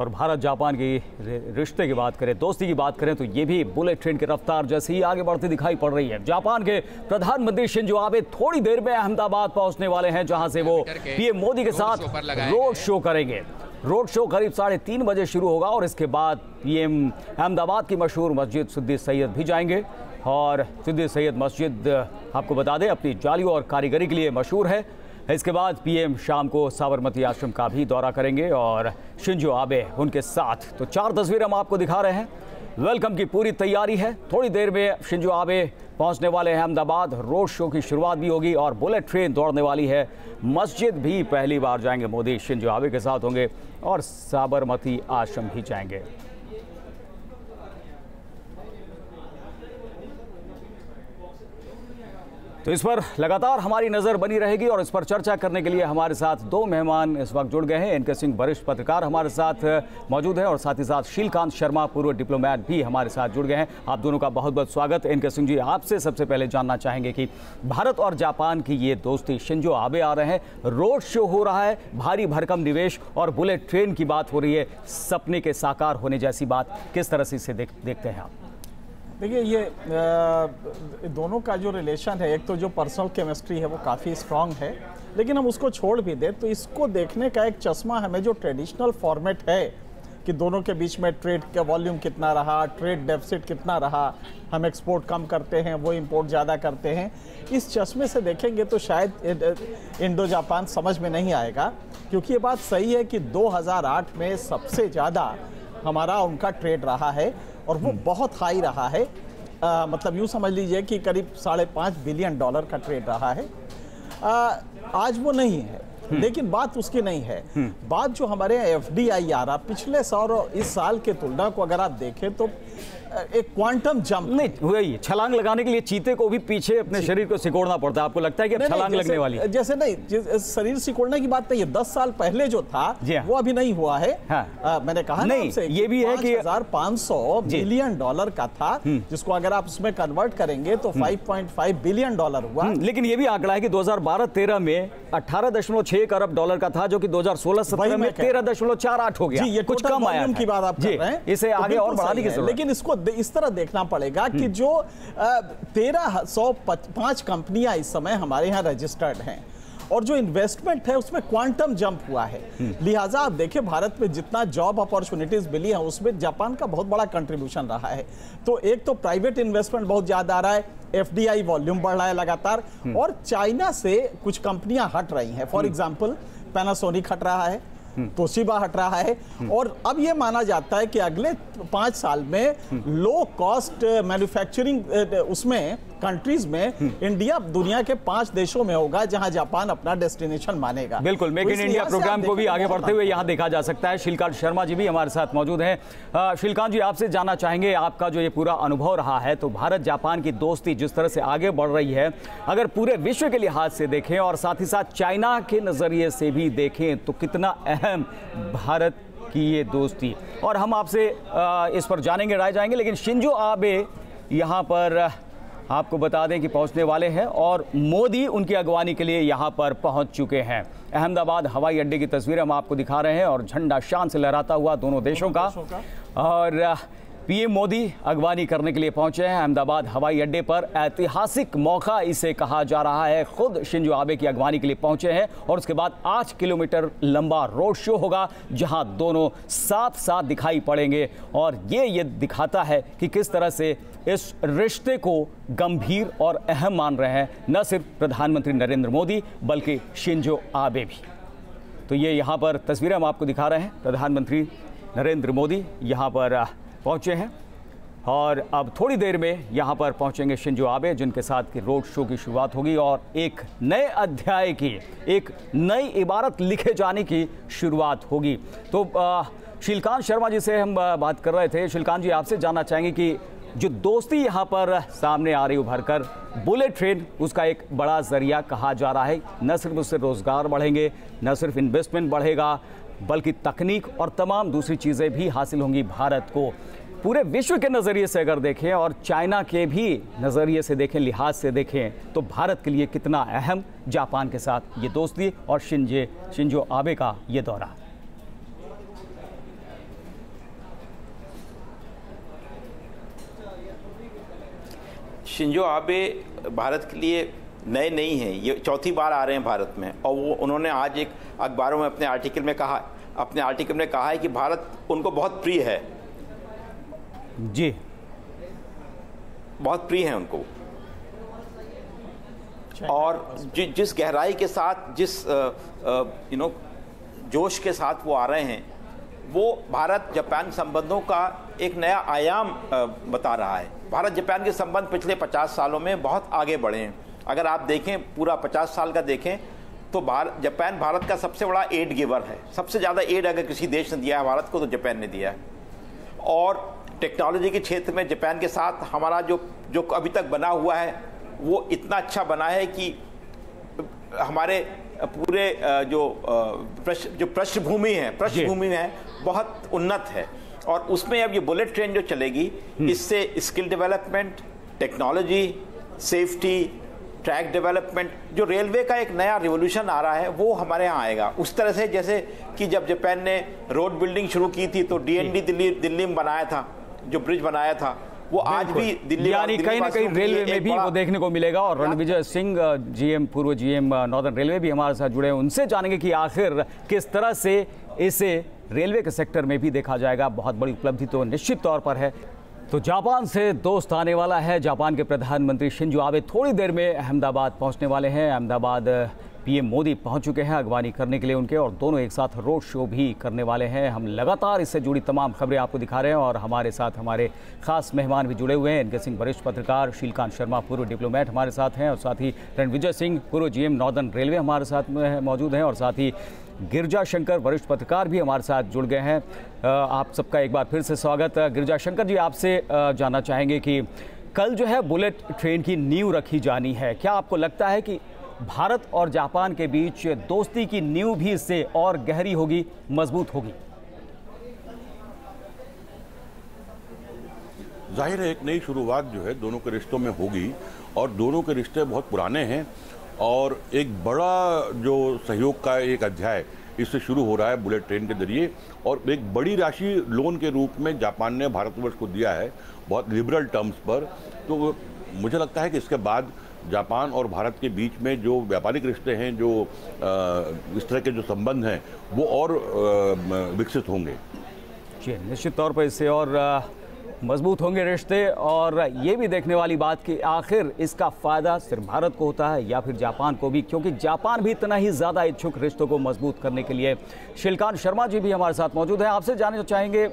और भारत जापान की रिश्ते की बात करें, दोस्ती की बात करें तो ये भी बुलेट ट्रेन की रफ्तार जैसे ही आगे बढ़ती दिखाई पड़ रही है। जापान के प्रधानमंत्री शिंजो आबे थोड़ी देर में अहमदाबाद पहुंचने वाले हैं, जहां से वो पीएम मोदी के साथ रोड शो करेंगे। रोड शो करीब 3:30 बजे शुरू होगा और इसके बाद पीएम अहमदाबाद की मशहूर मस्जिद सिद्दी सैयद भी जाएंगे। और सिद्दी सैयद मस्जिद आपको बता दें अपनी जालियों और कारीगरी के लिए मशहूर है। इसके बाद पीएम शाम को साबरमती आश्रम का भी दौरा करेंगे और शिंजो आबे उनके साथ। तो 4 तस्वीरें हम आपको दिखा रहे हैं। वेलकम की पूरी तैयारी है। थोड़ी देर में शिंजो आबे पहुंचने वाले हैं अहमदाबाद। रोड शो की शुरुआत भी होगी और बुलेट ट्रेन दौड़ने वाली है। मस्जिद भी पहली बार जाएंगे मोदी, शिंजो आबे के साथ होंगे और साबरमती आश्रम भी जाएंगे। तो इस पर लगातार हमारी नजर बनी रहेगी और इस पर चर्चा करने के लिए हमारे साथ 2 मेहमान इस वक्त जुड़ गए हैं। एनके सिंह वरिष्ठ पत्रकार हमारे साथ मौजूद है और साथ ही साथ शीलकांत शर्मा पूर्व डिप्लोमेट भी हमारे साथ जुड़ गए हैं। आप दोनों का बहुत बहुत स्वागत। एनके सिंह जी, आपसे सबसे पहले जानना चाहेंगे कि भारत और जापान की ये दोस्ती, शिंजो आबे आ रहे हैं, रोड शो हो रहा है, भारी भरकम निवेश और बुलेट ट्रेन की बात हो रही है, सपने के साकार होने जैसी बात, किस तरह से इसे देखते हैं आप? देखिए, ये दोनों का जो रिलेशन है, एक तो जो पर्सनल केमिस्ट्री है वो काफ़ी स्ट्रांग है, लेकिन हम उसको छोड़ भी दें तो इसको देखने का एक चश्मा हमें जो ट्रेडिशनल फॉर्मेट है कि दोनों के बीच में ट्रेड का वॉल्यूम कितना रहा, ट्रेड डेफिसिट कितना रहा, हम एक्सपोर्ट कम करते हैं, वो इंपोर्ट ज़्यादा करते हैं, इस चश्मे से देखेंगे तो शायद इंडो जापान समझ में नहीं आएगा। क्योंकि ये बात सही है कि 2008 में सबसे ज़्यादा हमारा उनका ट्रेड रहा है और वो बहुत हाई रहा है। मतलब यूँ समझ लीजिए कि करीब $5.5 बिलियन का ट्रेड रहा है। आज वो नहीं है, लेकिन बात उसकी नहीं है। बात जो हमारे FDI आ रहा पिछले साल और इस साल के तुलना को अगर आप देखें तो एक क्वांटम जंप नहीं वही छलांग लगाने के लिए चीते को भी पीछे अपने शरीर को सिकोड़ना पड़ता है। आपको लगता है कि छलांग लगने वाली है? जैसे नहीं, शरीर सिकोड़ने की बात नहीं है। 10 साल पहले जो था वो अभी नहीं हुआ है। हाँ। मैंने कहा नहीं, ये भी है कि $5,500 बिलियन का था, जिसको अगर आप उसमें कन्वर्ट करेंगे तो $5.5 बिलियन हुआ। लेकिन ये भी आंकड़ा है कि 2012-13 में $18.6 अरब का था, जो कि 2016-17 में 13.48 हो गया। ये कुछ कम आया की बात आप कर रहे हैं, इसे आगे और बढ़ाने की जरूरत है। लेकिन इसको इस तरह देखना पड़ेगा कि जो 1305 कंपनियां इस समय हमारे यहाँ रजिस्टर्ड हैं और जो इन्वेस्टमेंट है उसमें क्वांटम जंप हुआ है। लिहाजा आप देखिए, भारत में जितना जॉब अपॉर्चुनिटीज मिली है उसमें जापान का बहुत बड़ा कंट्रीब्यूशन रहा है। तो एक तो प्राइवेट इन्वेस्टमेंट बहुत ज्यादा आ रहा है, FDI वॉल्यूम बढ़ रहा है लगातार, और चाइना से कुछ कंपनियां हट रही हैं। फॉर एग्जाम्पल पैनासोनिक हट रहा है, तोशिबा हट रहा है, और अब यह माना जाता है कि अगले 5 साल में लो कॉस्ट मैन्युफैक्चरिंग उसमें कंट्रीज में इंडिया दुनिया के 5 देशों में होगा जहां जापान अपना डेस्टिनेशन मानेगा। बिल्कुल, मेक इन इंडिया प्रोग्राम को भी आगे बढ़ते हुए यहां देखा जा सकता है। शीलकांत शर्मा जी भी हमारे साथ मौजूद हैं। शीलकांत जी, आपसे जानना चाहेंगे, आपका जो ये पूरा अनुभव रहा है, तो भारत जापान की दोस्ती जिस तरह से आगे बढ़ रही है, अगर पूरे विश्व के लिहाज से देखें और साथ ही साथ चाइना के नजरिए से भी देखें, तो कितना अहम भारत की ये दोस्ती, और हम आपसे इस पर जानेंगे, राय जाएंगे। लेकिन शिंजो आबे यहाँ पर आपको बता दें कि पहुंचने वाले हैं और मोदी उनकी अगवानी के लिए यहां पर पहुंच चुके हैं। अहमदाबाद हवाई अड्डे की तस्वीरें हम आपको दिखा रहे हैं और झंडा शान से लहराता हुआ दोनों देशों का। और पीएम मोदी अगवानी करने के लिए पहुंचे हैं अहमदाबाद हवाई अड्डे पर। ऐतिहासिक मौका इसे कहा जा रहा है। खुद शिंजो आबे की अगवानी के लिए पहुंचे हैं और उसके बाद 8 किलोमीटर लंबा रोड शो होगा, जहां दोनों साथ साथ दिखाई पड़ेंगे। और ये दिखाता है कि किस तरह से इस रिश्ते को गंभीर और अहम मान रहे हैं न सिर्फ प्रधानमंत्री नरेंद्र मोदी बल्कि शिंजो आबे भी। तो ये यहाँ पर तस्वीरें हम आपको दिखा रहे हैं। प्रधानमंत्री नरेंद्र मोदी यहाँ पर पहुंचे हैं और अब थोड़ी देर में यहाँ पर पहुंचेंगे शिंजो आबे, जिनके साथ की रोड शो की शुरुआत होगी और एक नए अध्याय की, एक नई इबारत लिखे जाने की शुरुआत होगी। तो शीलकांत शर्मा जी से हम बात कर रहे थे। शीलकांत जी, आपसे जानना चाहेंगे कि जो दोस्ती यहाँ पर सामने आ रही उभर कर, बुलेट ट्रेन उसका एक बड़ा जरिया कहा जा रहा है। न सिर्फ उससे रोजगार बढ़ेंगे, न सिर्फ इन्वेस्टमेंट बढ़ेगा, बल्कि तकनीक और तमाम दूसरी चीज़ें भी हासिल होंगी भारत को। पूरे विश्व के नज़रिए से अगर देखें और चाइना के भी नज़रिए से देखें, लिहाज से देखें, तो भारत के लिए कितना अहम जापान के साथ ये दोस्ती और शिंजो आबे का ये दौरा। शिंजो आबे भारत के लिए नए नहीं हैं, ये चौथी बार आ रहे हैं भारत में। और वो उन्होंने आज एक अखबारों में अपने आर्टिकल में कहा है कि भारत उनको बहुत प्रिय है जी, बहुत प्रिय है उनको। और जिस गहराई के साथ, जिस जोश के साथ वो आ रहे हैं, वो भारत जापान संबंधों का एक नया आयाम बता रहा है। भारत जापान के संबंध पिछले 50 सालों में बहुत आगे बढ़े हैं। अगर आप देखें, पूरा 50 साल का देखें तो जापान भारत का सबसे बड़ा एड गिवर है। सबसे ज़्यादा एड अगर किसी देश ने दिया है भारत को तो जापान ने दिया है। और टेक्नोलॉजी के क्षेत्र में जापान के साथ हमारा जो अभी तक बना हुआ है वो इतना अच्छा बना है कि हमारे पूरे जो पृष्ठभूमि है बहुत उन्नत है। और उसमें अब ये बुलेट ट्रेन जो चलेगी, इससे skill development, technology, safety, track development, जो रेलवे का एक नया रिवोल्यूशन आ रहा है वो हमारे यहाँ आएगा। उस तरह से जैसे कि जब जापान ने रोड बिल्डिंग शुरू की थी तो डीएनडी दिल्ली में बनाया था, जो ब्रिज बनाया था, वो आज भी दिल्ली, यानी कहीं ना कहीं रेलवे में भी वो देखने को मिलेगा। और रणविजय सिंह जीएम, पूर्व जीएम नॉर्दर्न रेलवे भी हमारे साथ जुड़े हैं, उनसे जानेंगे कि आखिर किस तरह से इसे रेलवे के सेक्टर में भी देखा जाएगा। बहुत बड़ी उपलब्धि तो निश्चित तौर पर है। तो जापान से दोस्त आने वाला है। जापान के प्रधानमंत्री शिंजो आबे थोड़ी देर में अहमदाबाद पहुंचने वाले हैं। अहमदाबाद पीएम मोदी पहुंच चुके हैं अगवानी करने के लिए उनके, और दोनों एक साथ रोड शो भी करने वाले हैं। हम लगातार इससे जुड़ी तमाम खबरें आपको दिखा रहे हैं और हमारे साथ हमारे खास मेहमान भी जुड़े हुए हैं। इनके सिंह वरिष्ठ पत्रकार, शीलकांत शर्मा पूर्व डिप्लोमेट हमारे साथ हैं, और साथ ही रणविजय सिंह पूर्व जीएम नॉर्दर्न रेलवे हमारे साथ में मौजूद हैं, और साथ ही गिरिजा शंकर वरिष्ठ पत्रकार भी हमारे साथ जुड़ गए हैं। आप सबका एक बार फिर से स्वागत। गिरिजा शंकर जी, आपसे जानना चाहेंगे कि कल जो है बुलेट ट्रेन की नींव रखी जानी है, क्या आपको लगता है कि भारत और जापान के बीच दोस्ती की नींव भी इससे और गहरी होगी, मजबूत होगी? जाहिर है एक नई शुरुआत जो है दोनों के रिश्तों में होगी, और दोनों के रिश्ते बहुत पुराने हैं, और एक बड़ा जो सहयोग का एक अध्याय इससे शुरू हो रहा है बुलेट ट्रेन के जरिए। और एक बड़ी राशि लोन के रूप में जापान ने भारतवर्ष को दिया है, बहुत लिबरल टर्म्स पर। तो मुझे लगता है कि इसके बाद जापान और भारत के बीच में जो व्यापारिक रिश्ते हैं, जो इस तरह के जो संबंध हैं, वो और विकसित होंगे। जी, निश्चित तौर पर इससे और मजबूत होंगे रिश्ते। और ये भी देखने वाली बात कि आखिर इसका फ़ायदा सिर्फ भारत को होता है या फिर जापान को भी, क्योंकि जापान भी इतना ही ज़्यादा इच्छुक रिश्तों को मजबूत करने के लिए। शीलकांत शर्मा जी भी हमारे साथ मौजूद हैं। आपसे जानना चाहेंगे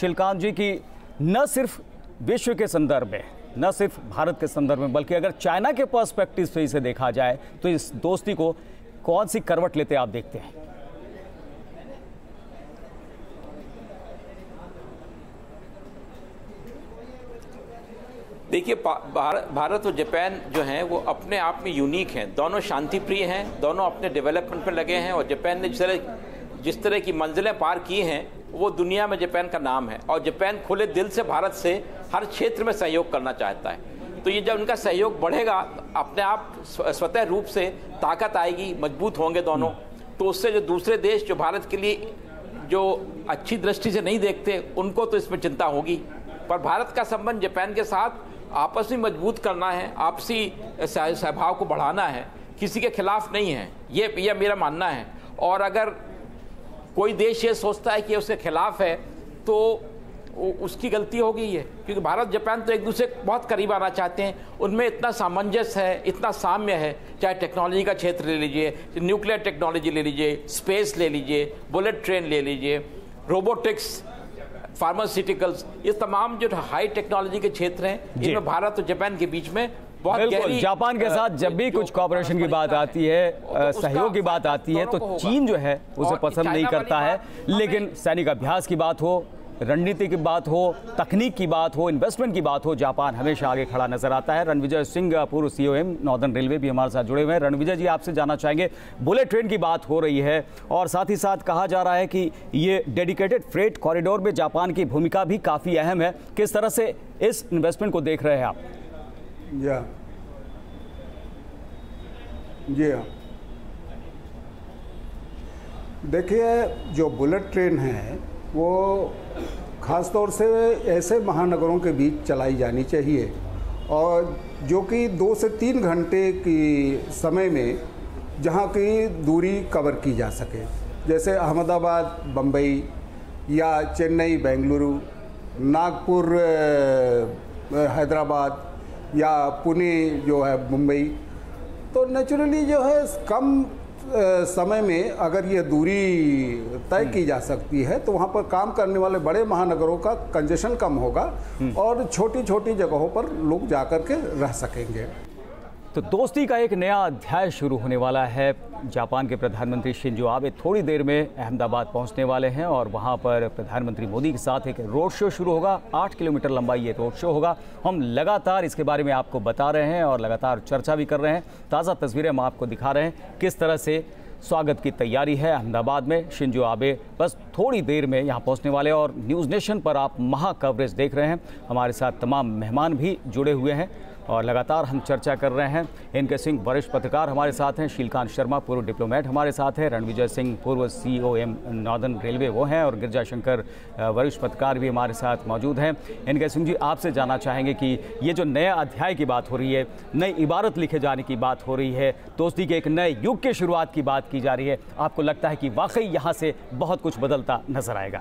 शीलकांत जी कि न सिर्फ विश्व के संदर्भ में, न सिर्फ भारत के संदर्भ में, बल्कि अगर चाइना के पर्सपेक्टिव से इसे देखा जाए तो इस दोस्ती को कौन सी करवट लेते आप देखते हैं? देखिए, भारत और जापान जो हैं वो अपने आप में यूनिक हैं। दोनों शांति प्रिय हैं, दोनों अपने डेवलपमेंट पर लगे हैं, और जापान ने जिस तरह की मंजिलें पार की हैं वो दुनिया में जापान का नाम है। और जापान खुले दिल से भारत से हर क्षेत्र में सहयोग करना चाहता है। तो ये जब उनका सहयोग बढ़ेगा, अपने आप स्वतः रूप से ताकत आएगी, मजबूत होंगे दोनों। तो उससे जो दूसरे देश जो भारत के लिए जो अच्छी दृष्टि से नहीं देखते, उनको तो इसमें चिंता होगी। पर भारत का संबंध जापान के साथ आपस में मजबूत करना है, आपसी सहभाव को बढ़ाना है, किसी के खिलाफ नहीं है, ये मेरा मानना है। और अगर कोई देश ये सोचता है कि उसके खिलाफ है तो उसकी गलती हो गई है, क्योंकि भारत जापान तो एक दूसरे के बहुत करीब आना चाहते हैं। उनमें इतना सामंजस्य है, इतना साम्य है, चाहे टेक्नोलॉजी का क्षेत्र ले लीजिए, न्यूक्लियर टेक्नोलॉजी ले लीजिए, स्पेस ले लीजिए, बुलेट ट्रेन ले लीजिए, रोबोटिक्स, फार्मास्यूटिकल्स, ये तमाम जो हाई टेक्नोलॉजी के क्षेत्र हैं, इनमें भारत और जापान के बीच में बहुत गहरी। जापान के साथ जब भी कुछ कॉपरेशन की बात आती है, सहयोग की बात आती है, तो चीन जो है उसे पसंद नहीं करता है। लेकिन सैनिक अभ्यास की बात हो, रणनीति की बात हो, तकनीक की बात हो, इन्वेस्टमेंट की बात हो, जापान हमेशा आगे खड़ा नजर आता है। रणविजय सिंह पूर्व सीओएम नॉर्दर्न रेलवे भी हमारे साथ जुड़े हुए हैं। रणविजय जी, आपसे जानना चाहेंगे, बुलेट ट्रेन की बात हो रही है और साथ ही साथ कहा जा रहा है कि ये डेडिकेटेड फ्रेट कॉरिडोर में जापान की भूमिका भी काफ़ी अहम है। किस तरह से इस इन्वेस्टमेंट को देख रहे हैं आप? जी हाँ, देखिए, जो बुलेट ट्रेन है वो ख़ास तौर से ऐसे महानगरों के बीच चलाई जानी चाहिए, और जो कि 2 से 3 घंटे की समय में जहाँ की दूरी कवर की जा सके, जैसे अहमदाबाद बम्बई या चेन्नई बेंगलुरु, नागपुर हैदराबाद या पुणे जो है मुंबई। तो नेचुरली जो है कम समय में अगर ये दूरी तय की जा सकती है तो वहाँ पर काम करने वाले बड़े महानगरों का कंजेशन कम होगा और छोटी छोटी जगहों पर लोग जाकर के रह सकेंगे। तो दोस्ती का एक नया अध्याय शुरू होने वाला है। जापान के प्रधानमंत्री शिंजो आबे थोड़ी देर में अहमदाबाद पहुंचने वाले हैं और वहां पर प्रधानमंत्री मोदी के साथ एक रोड शो शुरू होगा। 8 किलोमीटर लंबा ये रोड शो होगा। हम लगातार इसके बारे में आपको बता रहे हैं और लगातार चर्चा भी कर रहे हैं। ताज़ा तस्वीरें हम आपको दिखा रहे हैं किस तरह से स्वागत की तैयारी है अहमदाबाद में। शिंजो आबे बस थोड़ी देर में यहाँ पहुँचने वाले और न्यूज़ नेशन पर आप महा कवरेज देख रहे हैं। हमारे साथ तमाम मेहमान भी जुड़े हुए हैं और लगातार हम चर्चा कर रहे हैं। एनके सिंह वरिष्ठ पत्रकार हमारे साथ हैं, शीलकांत शर्मा पूर्व डिप्लोमेट हमारे साथ हैं, रणविजय सिंह पूर्व COM नॉर्दर्न रेलवे वो हैं और गिरिजा शंकर वरिष्ठ पत्रकार भी हमारे साथ मौजूद हैं। एनके सिंह जी, आपसे जानना चाहेंगे कि ये जो नया अध्याय की बात हो रही है, नई इबारत लिखे जाने की बात हो रही है, दोस्ती के एक नए युग के शुरुआत की बात की जा रही है, आपको लगता है कि वाकई यहाँ से बहुत कुछ बदलता नजर आएगा?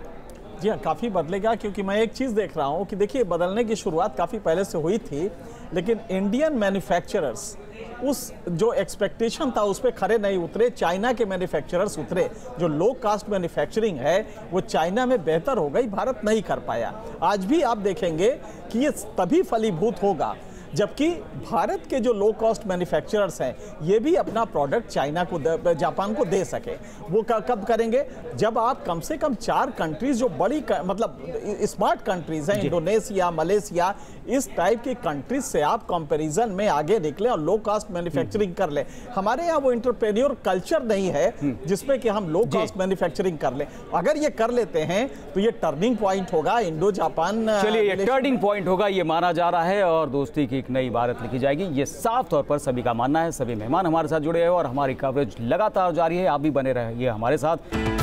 जी हाँ, काफ़ी बदलेगा, क्योंकि मैं एक चीज़ देख रहा हूँ कि देखिए बदलने की शुरुआत काफ़ी पहले से हुई थी, लेकिन इंडियन मैन्युफैक्चरर्स उस जो एक्सपेक्टेशन था उस पर खरे नहीं उतरे। चाइना के मैन्युफैक्चरर्स उतरे। जो लो कास्ट मैन्युफैक्चरिंग है वो चाइना में बेहतर हो गई, भारत नहीं कर पाया। आज भी आप देखेंगे कि ये तभी फलीभूत होगा जबकि भारत के जो लो कॉस्ट मैन्युफैक्चरर्स हैं ये भी अपना प्रोडक्ट चाइना को जापान को दे सके। वो कब करेंगे? जब आप कम से कम 4 कंट्रीज जो बड़ी मतलब स्मार्ट कंट्रीज हैं, इंडोनेशिया, मलेशिया, इस टाइप की कंट्रीज से आप कंपैरिजन में आगे निकले और लो कॉस्ट मैन्युफैक्चरिंग कर ले। हमारे यहाँ वो एंटरप्रेन्योर कल्चर नहीं है जिसमें कि हम लो कॉस्ट मैन्युफैक्चरिंग कर ले। अगर ये कर लेते हैं तो ये टर्निंग पॉइंट होगा इंडो जापान। चलिए, ये टर्निंग पॉइंट होगा ये माना जा रहा है और दोस्ती की एक नई इबारत लिखी जाएगी, ये साफ तौर पर सभी का मानना है। सभी मेहमान हमारे साथ जुड़े हैं और हमारी कवरेज लगातार जारी है। आप भी बने रहिए हमारे साथ।